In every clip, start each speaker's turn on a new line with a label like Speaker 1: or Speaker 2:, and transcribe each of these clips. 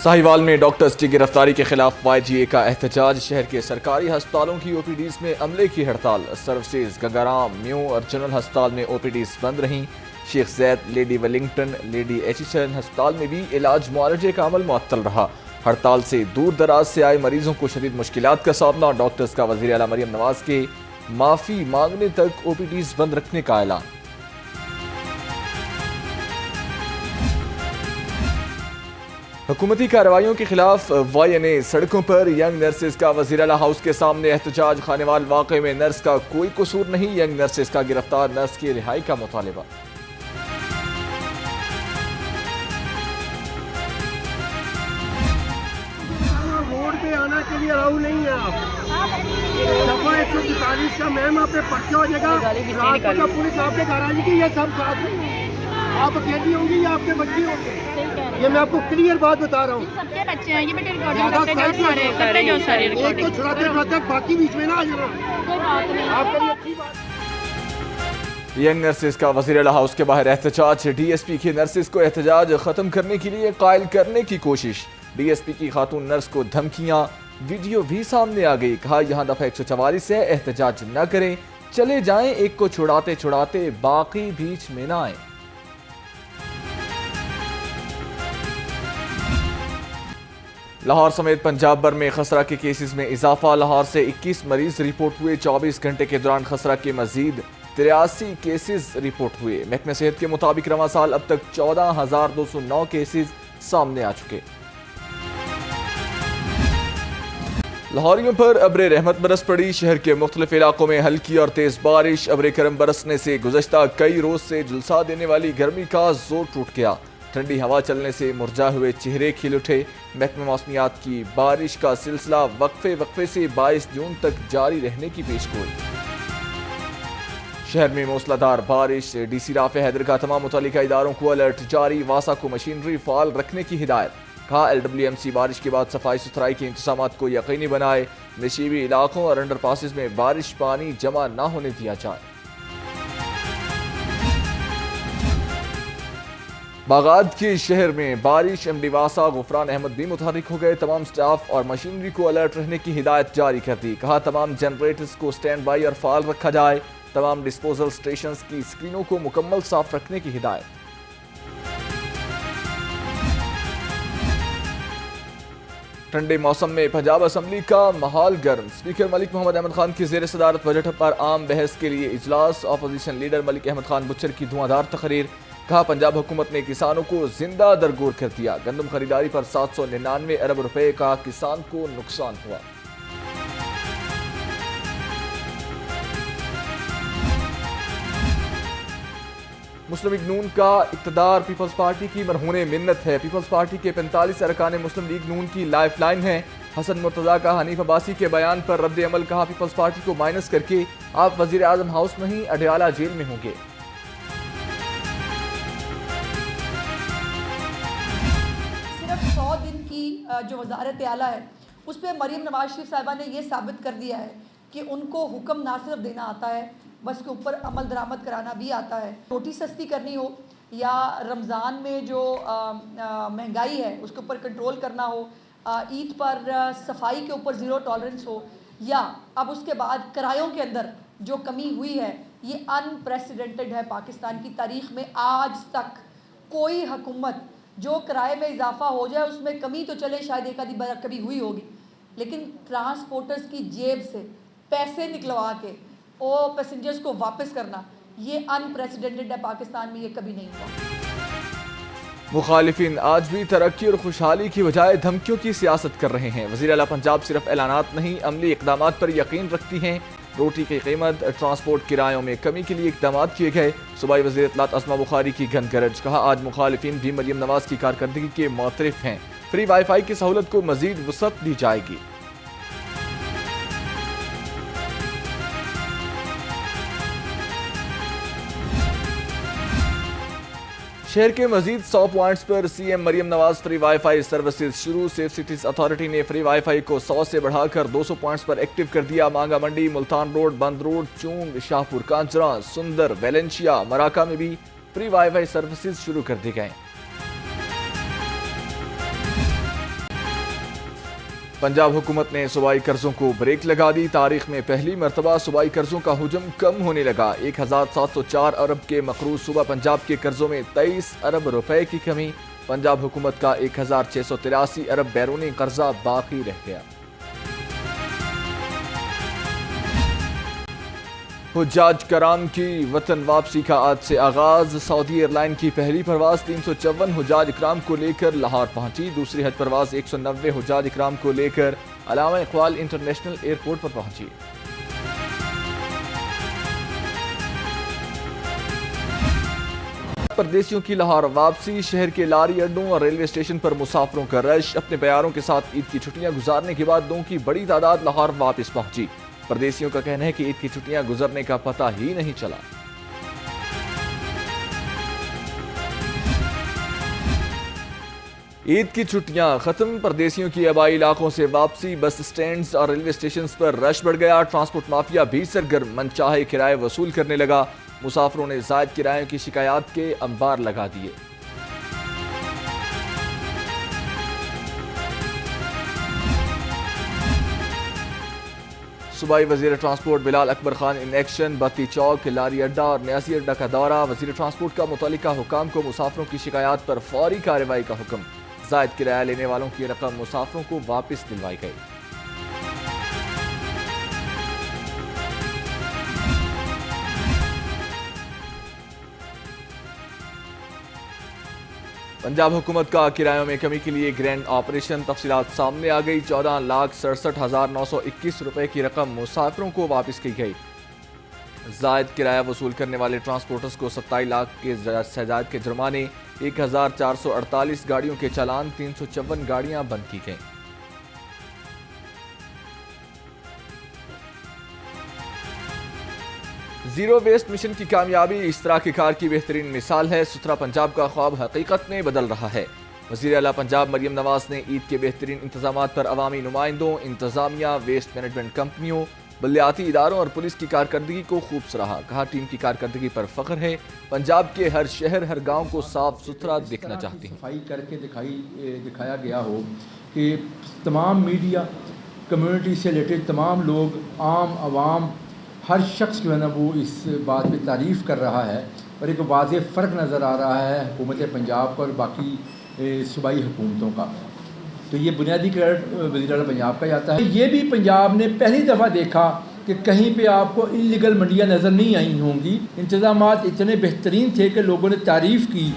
Speaker 1: साहिवाल में डॉक्टर्स की गिरफ्तारी के खिलाफ YGA का एहतजाज। शहर के सरकारी हस्पतालों की OPDs में अमले की हड़ताल। सर्विसेज गंगाराम, म्यू और जनरल हस्पताल में OPDs बंद रहीं। शेख ज़ैद, लेडी वेलिंगटन, लेडी एचिसन हस्पताल में भी इलाज मुआलजे का अमल मुअत्तल रहा। हड़ताल से दूर दराज से आए मरीजों को शदीद मुश्किलात का सामना। डॉक्टर्स का वज़ीर आला मरियम नवाज के माफ़ी मांगने तक OPDs बंद रखने का ऐलान। हुकूमती कार्रवाइयों के खिलाफ YNA सड़कों पर। यंग नर्सेज का वज़ीर आला हाउस के सामने एहतजाज। खानेवाल वाक़े में नर्स का कोई कसूर नहीं। यंग नर्सेज का गिरफ्तार नर्स की रिहाई का मुतालिबा।
Speaker 2: रोड पे आने के लिए अलाउ नहीं है। आप दफा 144 का मैम आप पे पर्चा हो जाएगा। रात को जब पुलिस आपके घर आ जाएगी, ये सब साथ में आप अकेली होंगी या आपके बच्चे होंगे। ये मैं आपको क्लियर बात बता रहा हूँ।
Speaker 3: सबके बच्चे हैं, ये बेटे रिकॉर्डिंग करते जो सारे
Speaker 2: एक तो छुड़ाते छुड़ाते बाकी बीच में ना आ जाना।
Speaker 3: कोई बात नहीं।
Speaker 2: आप करिए अच्छी बात।
Speaker 1: यंग नर्सेज का वज़ीर आला हाउस के बाहर एहतजाज। DSP की नर्सेज को एहतजाज ख़त्म करने के लिए कायल करने की कोशिश। DSP की खातून नर्स को धमकियां। वीडियो भी सामने आ गई। कहा यहाँ दफा 144 है, एहतजाज न करें, चले जाएं। एक को छुड़ाते छुड़ाते बाकी बीच में ना आए। लाहौर समेत पंजाब भर में खसरा के केसेस में इजाफा। लाहौर से 21 मरीज रिपोर्ट हुए। 24 घंटे के दौरान खसरा के मजीद 83 केसेस रिपोर्ट हुए। महकमे सेहत के मुताबिक रवां साल अब तक 14,209 केसेस सामने आ चुके। लाहौरियों पर अब्रे रहमत बरस पड़ी। शहर के मुख्तलिफ इलाकों में हल्की और तेज बारिश। अब्रे करम बरसने से गुज़श्ता कई रोज से झुलसा देने वाली गर्मी का जोर टूट गया। ठंडी हवा चलने से मुरझाए हुए चेहरे खिल उठे। महकमे मौसमियात की बारिश का सिलसिला वक्फे से 22 जून तक जारी रहने की पेशगोई। शहर में मूसलाधार बारिश। DC राफे हैदर का तमाम मुतल्लिका इदारों को अलर्ट जारी। वासा को मशीनरी फाल रखने की हिदायत। कहा LWMC बारिश के बाद सफाई सुथराई के इंतजामात को यकीनी बनाए। नशीबी इलाकों और अंडर पासिस में बारिश पानी जमा न होने दिया जाए। बागात के शहर में बारिश। MD वासा गुफरान अहमद भी मुतहरिक हो गए। तमाम स्टाफ और मशीनरी को अलर्ट रहने की हिदायत जारी कर दी। कहा तमाम जनरेटर्स को स्टैंड बाई और फाल रखा जाए। तमाम डिस्पोजल स्टेशंस की स्क्रीनों को मुकम्मल साफ रखने की हिदायत। ठंडे मौसम में पंजाब असम्बली का माहौल गर्म। स्पीकर मलिक मोहम्मद अहमद खान की ज़ेर सदारत बजट पर आम बहस के लिए इजलास। Opposition leader Malik Ahmad Khan butcher की धुआंधार तकरीर। कहा पंजाब हुकूमत ने किसानों को जिंदा दरगोर कर दिया। गंदम खरीदारी पर 799 अरब रुपए का किसान को नुकसान हुआ। मुस्लिम लीग नून का इक़्तिदार पीपल्स पार्टी की मरहूने मिन्नत है। पीपल्स पार्टी के 45 अरकान मुस्लिम लीग नून की लाइफ लाइन है। हसन मुर्तज़ा का हनीफ अब्बासी के बयान पर रद्द अमल। कहा पीपल्स पार्टी को माइनस करके आप वज़ीर आज़म हाउस नहीं अडयाला जेल में होंगे।
Speaker 4: सिर्फ 100 दिन की जो वज़ारत आला है उस पर मरीम नवाज शरीफ साहिबा ने ये साबित कर दिया है कि उनको हुक्म ना सिर्फ देना आता है, बस के ऊपर अमल दरामद कराना भी आता है। रोटी सस्ती करनी हो या रमज़ान में जो महंगाई है उसके ऊपर कंट्रोल करना हो, ईद पर सफाई के ऊपर ज़ीरो टॉलरेंस हो, या अब उसके बाद किरायों के अंदर जो कमी हुई है ये अनप्रेसिडेंटेड है। पाकिस्तान की तारीख़ में आज तक कोई हुकूमत जो किराए में इजाफा हो जाए उसमें कमी तो चले शायद एक आधी बार कभी हुई होगी, लेकिन ट्रांसपोर्टर्स की जेब से पैसे निकलवा के वो पैसेंजर्स को वापस करना ये अनप्रेसिडेंटेड है। पाकिस्तान में ये कभी नहीं हुआ।
Speaker 1: मुखालिफिन आज भी तरक्की और खुशहाली की बजाय धमकियों की सियासत कर रहे हैं। वज़ीर आला पंजाब सिर्फ ऐलानात नहीं अमली इक़दामात पर यकीन रखती हैं। रोटी की कीमत, ट्रांसपोर्ट किरायों में कमी के लिए इक़दाम किए गए। सूबाई वज़ीर इत्तलात अस्मा बुखारी की गनगरज। कहा आज मुखालिफिन भी मरियम नवाज की कारकर्दगी के मुतरफ हैं। फ्री वाईफाई की सहूलत को मजीद वसअत दी जाएगी। शहर के मजीद 100 पॉइंट्स पर CM Maryam Nawaz free wifi services शुरू। सेफ सिटीज अथॉरिटी ने फ्री वाईफाई को 100 से बढ़ाकर 200 पॉइंट्स पर एक्टिव कर दिया। मांगा मंडी, मुल्तान रोड, बंद रोड, चूंग, शाहपुर कांचरा, सुंदर, वेलेंशिया, मराका में भी फ्री वाईफाई सर्विसेज शुरू कर दी गए। पंजाब हुकूमत ने सूबाई कर्जों को ब्रेक लगा दी। तारीख में पहली मरतबा सूबाई कर्जों का हुजम कम होने लगा। 1704 अरब के मकरूज सूबा पंजाब के कर्जों में 23 अरब रुपए की कमी। पंजाब हुकूमत का 1683 अरब बैरूनी कर्जा बाकी रह गया। हुज्जाज कराम की वतन वापसी का आज से आगाज। सऊदी एयरलाइन की पहली परवाज 354 हुज्जाज इकराम को लेकर लाहौर पहुंची। दूसरी हज परवाज 190 हुज्जाज इकराम को लेकर अल्लामा इकबाल इंटरनेशनल एयरपोर्ट पर पहुंची। परदेसियों की लाहौर वापसी। शहर के लारी अड्डों और रेलवे स्टेशन पर मुसाफिरों का रश। अपने प्यारों के साथ ईद की छुट्टियां गुजारने के बाद लोगों की बड़ी तादाद लाहौर वापस पहुंची। परदेसियों का कहना है कि ईद की छुट्टियां गुजरने का पता ही नहीं चला। ईद की छुट्टियां खत्म। परदेसियों की आबाई इलाकों से वापसी। बस स्टैंड्स और रेलवे स्टेशन पर रश बढ़ गया। ट्रांसपोर्ट माफिया भी सरगर्म। मनचाहे किराए वसूल करने लगा। मुसाफिरों ने जायद किरायों की शिकायत के अंबार लगा दिए। सूबाई वजीर transport Bilal Akbar Khan in action. बत्ती चौक, लारी अड्डा और न्यासी अड्डा का दौरा। वजीर ट्रांसपोर्ट का मुतल्लिका हुकाम को मुसाफिरों की शिकायत पर फौरी कार्रवाई का हुक्म। जायद किराया लेने वालों की रकम मुसाफिरों को वापस दिलवाई गई। पंजाब हुकूमत का किरायों में कमी के लिए ग्रैंड ऑपरेशन। तफसीलात सामने आ गई। 14,67,921 रुपए की रकम मुसाफिरों को वापस की गई। जायद किराया वसूल करने वाले ट्रांसपोर्टर्स को 27 लाख के से जायद के जुर्माने, 1448 गाड़ियों के चालान, 354 गाड़ियां बंद की गईं। जीरो वेस्ट मिशन की कामयाबी इस तरह की कार की बेहतरीन मिसाल है। सुथरा पंजाब का ख्वाब हकीकत में बदल रहा है। वज़ीर आला पंजाब मरियम नवाज ने ईद के बेहतरीन इंतजामात पर अवामी नुमाइंदों, इंतजामिया, वेस्ट मैनेजमेंट कंपनियों, बलियाती इदारों और पुलिस की कारकर्दगी को खूब सराहा। कहा, टीम की कारकर्दगी पर फख्र है। पंजाब के हर शहर, हर गाँव को साफ सुथरा दिखना चाहती है।
Speaker 5: सफाई करके दिखाया गया हो कि तमाम मीडिया, कम्युनिटी से रिलेटेड तमाम लोग, आम आवाम, हर शख्स जो है ना वो इस बात पे तारीफ़ कर रहा है और एक वाज़े फ़र्क नज़र आ रहा है हुकूमत पंजाब का और बाकी सूबाई हुकूमतों का। तो ये बुनियादी क्रेडिट वज़ीर आला पंजाब का जाता है। ये भी पंजाब ने पहली दफ़ा देखा कि कहीं पे आपको इल्लीगल मंडियाँ नज़र नहीं आई होंगी। इंतज़ामात इतने बेहतरीन थे कि लोगों ने तारीफ़ की।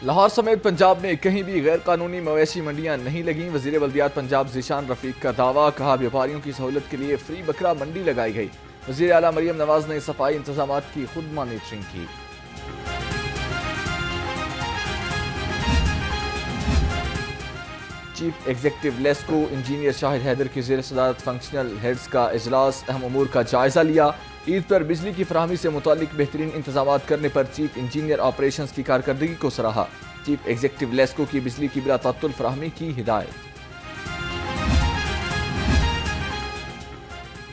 Speaker 1: लाहौर समेत पंजाब में कहीं भी गैर कानूनी मवेशी मंडियां नहीं लगीं। वज़ीर बल्दियात पंजाब ज़ीशान रफ़ीक का दावा। कहा, व्यापारियों की सहूलत के लिए फ्री बकरा मंडी लगाई गई। वज़ीर आला मरियम नवाज ने सफाई इंतजामात की खुद मॉनिटरिंग की। Chief executive LESCO engineer Shahid Haider की ज़ेर सदारत फंक्शनल हेड्स का इजलास। अहम उमूर का जायजा लिया। ईद पर बिजली की फराहमी से मुतालिक बेहतरीन इंतजामात करने पर चीफ इंजीनियर ऑपरेशंस की कारकर्दगी को सराहा। चीफ एग्जीक्यूटिव लेस्को की बिजली की बिला तात्तुल फराहमी की हिदायत।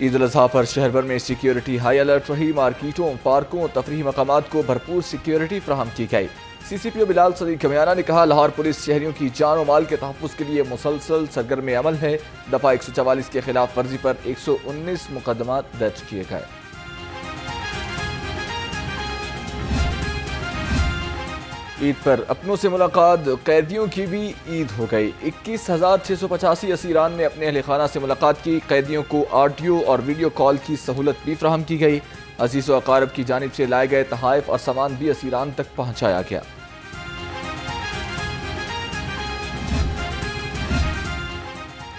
Speaker 1: ईद उल अज़हा पर शहर भर में सिक्योरिटी हाई अलर्ट रही। मार्केटों, पार्कों, तफरीही मकामात को भरपूर सिक्योरिटी फराहम की गई। CCPO बिलाल सदी कमियाना ने कहा, लाहौर पुलिस शहरियों की जान और माल के तहफ़्फ़ुज़ के लिए मुसलसल सरगर्म अमल है। दफ़ा 144 के खिलाफ वर्जी पर 119 मुकदमात दर्ज किए गए। ईद पर अपनों से मुलाकात। कैदियों की भी ईद हो गई। 21,685 असीरान ने अपने अहल खाना से मुलाकात की। कैदियों को ऑडियो और वीडियो कॉल की सहूलत भी फराहम की गई। अजीज़ व अकारब की जानिब से लाए गए तहाइफ और सामान भी असीरान तक पहुँचाया गया।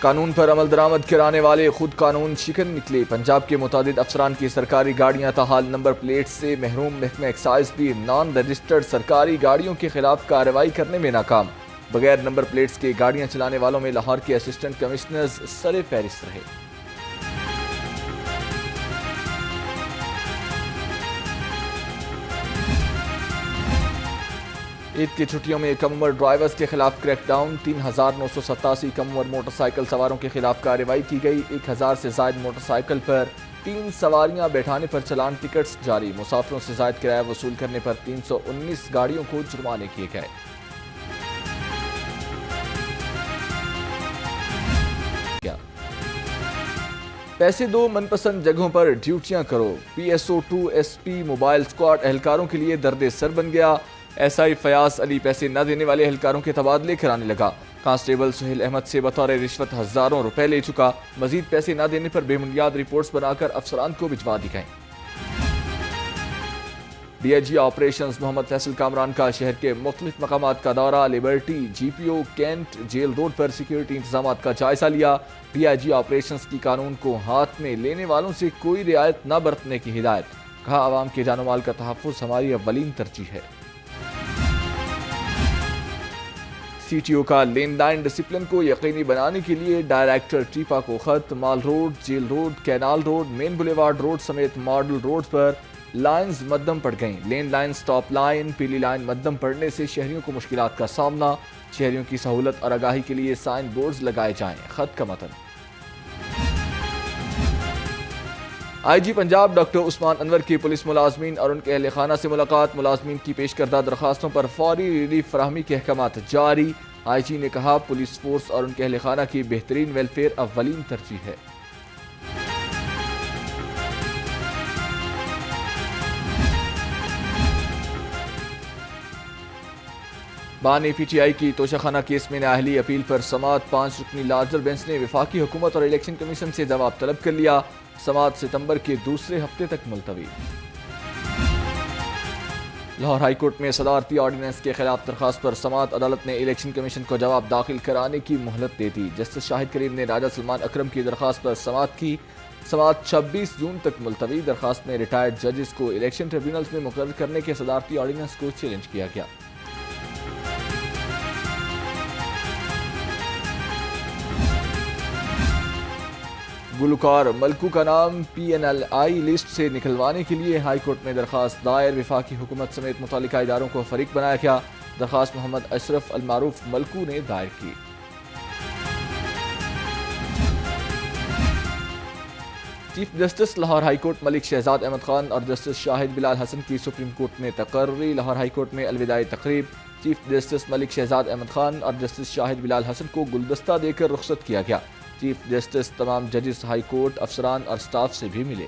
Speaker 1: कानून पर अमल दरामद कराने वाले खुद कानून शिकन निकले। पंजाब के मुतादिद अफसरान की सरकारी गाड़ियां ताहाल नंबर प्लेट से महरूम। महकमा एक्साइज भी नॉन रजिस्टर्ड सरकारी गाड़ियों के खिलाफ कार्रवाई करने में नाकाम। बगैर नंबर प्लेट्स के गाड़ियां चलाने वालों में लाहौर के असिस्टेंट कमिश्नर्स सरे फहरिस्त रहे। ईद की छुट्टियों में कम उम्र ड्राइवर्स के खिलाफ क्रैकडाउन। 3,987 कम उम्र मोटरसाइकिल सवारों के खिलाफ कार्रवाई की गई। 1,000 से जायद मोटरसाइकिल पर 3 सवारियां बैठाने पर चलान टिकट्स जारी। मुसाफिरों से जायद किराया वसूल करने पर 319 गाड़ियों को जुर्माने किए गए। پیسے دو، من پسند جگہوں پر ڈیوٹیاں کرو۔ PSO2 SP موبائل اسکواڈ اہلکاروں کے لیے درد سر بن گیا۔ SI فیاض علی پیسے نہ دینے والے اہلکاروں کے تبادلے کرانے لگا۔ کانسٹیبل سہیل احمد سے بطور رشوت ہزاروں روپے لے چکا۔ مزید پیسے نہ دینے پر بے بنیاد رپورٹس بنا کر افسران کو بھجوا دی گئیں۔ DIG آپریشنز محمد فیصل کامران کا شہر کے مختلف مقامات کا دورہ۔ Liberty, GPO، Cantt, jail road پر سیکیورٹی انتظامات کا جائزہ لیا۔ DIG آپریشنز کی قانون کو ہاتھ میں لینے والوں سے کوئی رعایت نہ برتنے کی ہدایت۔ کہا عوام کے جان و مال کا تحفظ ہماری اولین ترجیح ہے۔ CTO کا لین لائن ڈسپلن کو یقینی بنانے کے لیے ڈائریکٹر ٹیپا کو خط۔ Mall road, jail road, canal road, main boulevard road سمیت ماڈل روڈ پر لائنز مدم پڑ گئیں۔ لین لائن، سٹاپ لائن، پیلی لائن مدم پڑنے سے شہریوں کو مشکلات کا سامنا۔ شہریوں کی سہولت اور آگاہی کے لیے سائن بورڈز لگائے جائیں۔ خط کا متن۔ IG پنجاب ڈاکٹر عثمان انور کی پولیس ملازمین اور ان کے اہل خانہ سے ملاقات۔ ملازمین کی پیش کردہ درخواستوں پر فوری ریلیف فراہمی کے احکامات جاری۔ IG نے کہا پولیس فورس اور ان کے اہل خانہ کی بہترین ویلفیئر اولین ترجیح ہے۔ بانی PTI کی توشہ خانہ کیس میں نااہلی اپیل پر سماعت 5 رکنی لارجر بینچ نے وفاقی حکومت اور الیکشن کمیشن سے جواب طلب کر لیا۔ سماعت ستمبر کے دوسرے ہفتے تک ملتوی۔ لاہور ہائی کورٹ میں صدارتی آرڈیننس کے خلاف درخواست پر سماعت۔ عدالت نے الیکشن کمیشن کو جواب داخل کرانے کی مہلت دے دی۔ جسٹس شاہد کریم نے راجہ سلمان اکرم کی درخواست پر سماعت کی۔ سماعت 26 جون تک ملتوی۔ درخواست میں ریٹائرڈ ججز کو الیکشن ٹریبیونلز میں مقرر کرنے کے صدارتی آرڈیننس کو چیلنج کیا گیا۔ گلوکار ملکو کا نام PNLI لسٹ سے نکلوانے کے لیے ہائی کورٹ میں درخواست دائر۔ وفاقی حکومت سمیت متعلقہ اداروں کو فریق بنایا گیا۔ درخواست محمد اشرف المعروف ملکو نے دائر کی۔ Chief justice Lahore high court Malik Shahzad Ahmad Khan اور جسٹس شاہد بلال حسن کی سپریم کورٹ میں تقرری۔ لاہور ہائی کورٹ میں الوداعی تقریب۔ چیف جسٹس ملک شہزاد احمد خان اور جسٹس شاہد بلال حسن کو گلدستہ دے کر رخصت کیا گیا۔ چیف جسٹس تمام ججز ہائی کورٹ افسران اور سٹاف سے بھی ملے۔